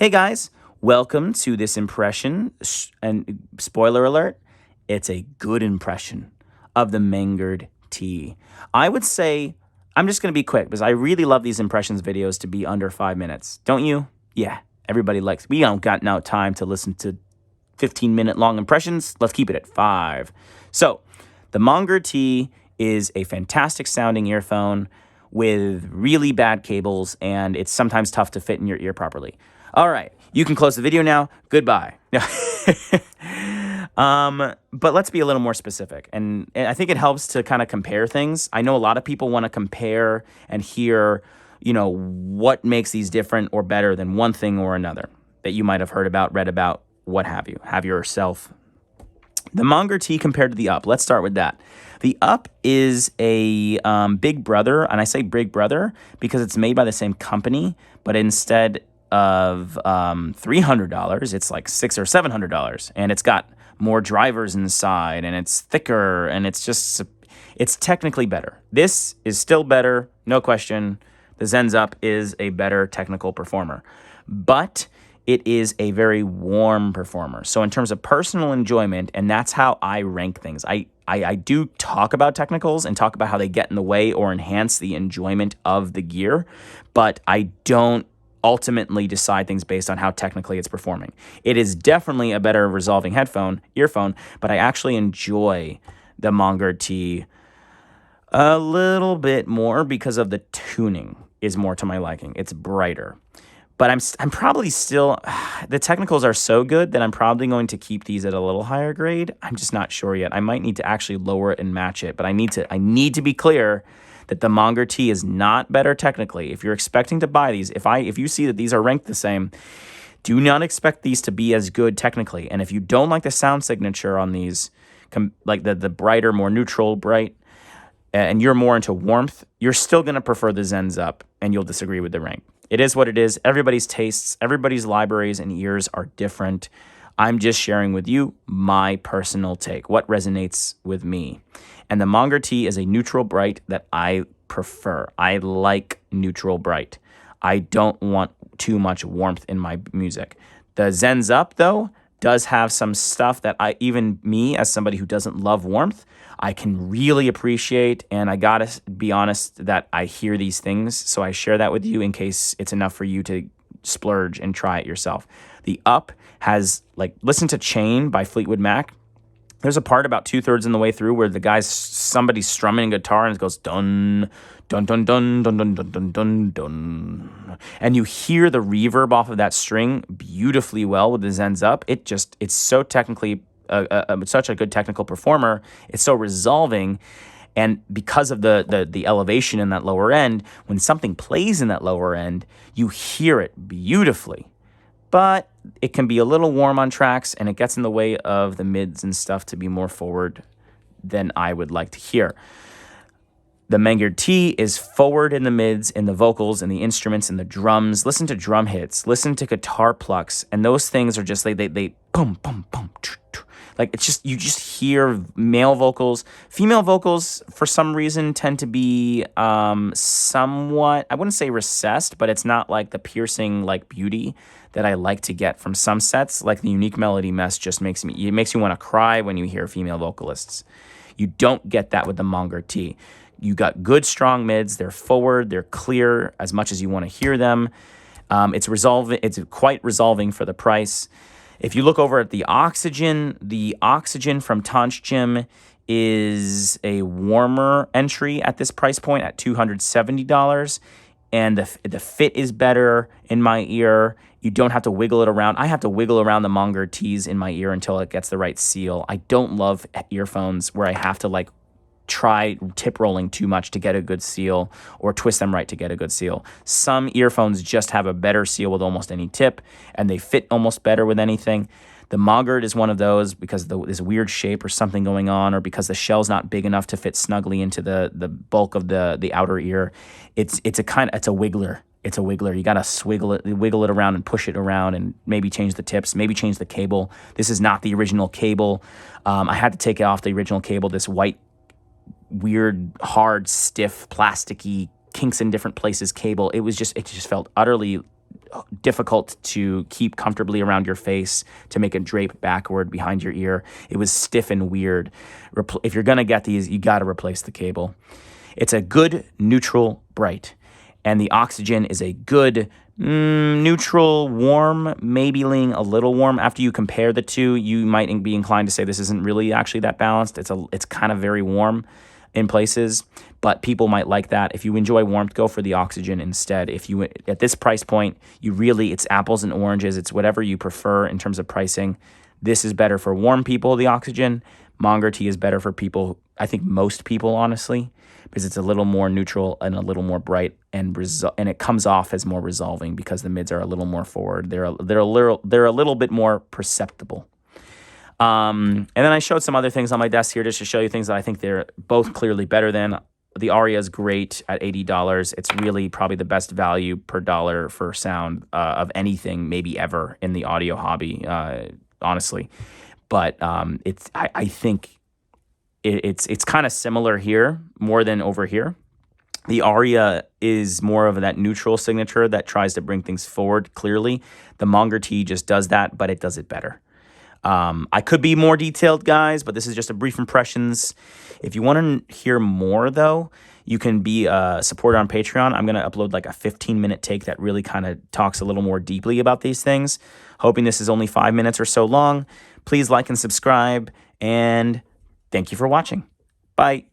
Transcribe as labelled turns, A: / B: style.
A: Hey guys, welcome to this impression, and spoiler alert, it's a good impression of the Mangird Tea. I would say, I'm just going to be quick because I really love these impressions videos to be under 5 minutes. Don't you? Yeah, everybody likes, we don't got now time to listen to 15-minute long impressions. Let's keep it at 5. So, the Manger Tea is a fantastic sounding earphone with really bad cables, and it's sometimes tough to fit in your ear properly. All right, you can close the video now. Goodbye. But let's be a little more specific, and I think it helps to kind of compare things. I know a lot of people want to compare and hear, what makes these different or better than one thing or another that you might have heard about, read about, what have you. Have yourself. The Manger Tea compared to the Up. Let's start with that. The Up is a big brother, and I say big brother because it's made by the same company, but instead of $300, it's like $600 or $700, and it's got more drivers inside, and it's thicker, and it's technically better. This is still better, no question. The Zens Up is a better technical performer, but it is a very warm performer. So in terms of personal enjoyment, and that's how I rank things. I do talk about technicals and talk about how they get in the way or enhance the enjoyment of the gear, but I don't ultimately decide things based on how technically it's performing. It is definitely a better resolving earphone, but I actually enjoy the Mangird Tea a little bit more because of the tuning is more to my liking. It's brighter. But I'm probably still, the technicals are so good that I'm probably going to keep these at a little higher grade. I'm just not sure yet. I might need to actually lower it and match it, but I need to be clear that the Manger Tea is not better technically. If you're expecting to buy these, if you see that these are ranked the same, do not expect these to be as good technically. And if you don't like the sound signature on these, like the brighter, more neutral bright, and you're more into warmth, you're still going to prefer the Zens Up, and you'll disagree with the rank. It is what it is. Everybody's tastes, everybody's libraries and ears are different. I'm just sharing with you my personal take, what resonates with me. And the Manger Tea is a neutral bright that I prefer. I like neutral bright. I don't want too much warmth in my music. The Zens Up, though, does have some stuff that even me, as somebody who doesn't love warmth, I can really appreciate, and I gotta be honest that I hear these things, so I share that with you in case it's enough for you to splurge and try it yourself. The Up has, listen to Chain by Fleetwood Mac. There's a part about 2/3 in the way through where somebody's strumming a guitar and it goes dun, dun, dun, dun, dun, dun, dun, dun, dun, dun. And you hear the reverb off of that string beautifully well with the Zens Up. It's so technically such a good technical performer. It's so resolving, and because of the elevation in that lower end, when something plays in that lower end, you hear it beautifully. But it can be a little warm on tracks, and it gets in the way of the mids and stuff to be more forward than I would like to hear. The Mangird Tea is forward in the mids, in the vocals, in the instruments, in the drums. Listen to drum hits. Listen to guitar plucks. And those things are just, they boom, boom, boom. It's just, you just hear male vocals. Female vocals, for some reason, tend to be somewhat, I wouldn't say recessed, but it's not like the piercing, beauty that I like to get from some sets. Like the unique melody MEST just makes you want to cry when you hear female vocalists. You don't get that with the Manger Tea. You got good, strong mids. They're forward. They're clear as much as you want to hear them. It's quite resolving for the price. If you look over at the Oxygen from Tanchjim is a warmer entry at this price point at $270, and the fit is better in my ear. You don't have to wiggle it around. I have to wiggle around the Manger Teas in my ear until it gets the right seal. I don't love earphones where I have to try tip rolling too much to get a good seal or twist them right to get a good seal. Some earphones just have a better seal with almost any tip, and they fit almost better with anything. The Mangird is one of those because this weird shape or something going on, or because the shell's not big enough to fit snugly into the bulk of the outer ear. It's a wiggler. It's a wiggler. You gotta wiggle it around and push it around, and maybe change the tips, maybe change the cable. This is not the original cable. I had to take it off the original cable. This white, weird, hard, stiff, plasticky, kinks in different places cable. It just felt utterly difficult to keep comfortably around your face, to make it drape backward behind your ear. It was stiff and weird. If you're going to get these, you got to replace the cable. It's a good neutral bright, and the oxygen is a good neutral warm, maybe leaning a little warm. After you compare the two, you might be inclined to say this isn't really actually that balanced. It's kind of very warm in places, but people might like that. If you enjoy warmth, go for the oxygen instead. If you, at this price point, it's apples and oranges. It's whatever you prefer in terms of pricing. This is better for warm people, the oxygen. Manger Tea is better for people, I think most people, honestly, because it's a little more neutral and a little more bright, and it comes off as more resolving because the mids are a little more forward. They're a little bit more perceptible. And then I showed some other things on my desk here just to show you things that I think they're both clearly better than. The Aria is great at $80. It's really probably the best value per dollar for sound of anything maybe ever in the audio hobby, honestly. But I think it's kind of similar here more than over here. The Aria is more of that neutral signature that tries to bring things forward clearly. The Manger Tea just does that, but it does it better. I could be more detailed, guys, but this is just a brief impressions. If you want to hear more, though, you can be a supporter on Patreon. I'm going to upload like a 15-minute take that really kind of talks a little more deeply about these things. Hoping this is only 5 minutes or so long. Please like and subscribe, and thank you for watching. Bye.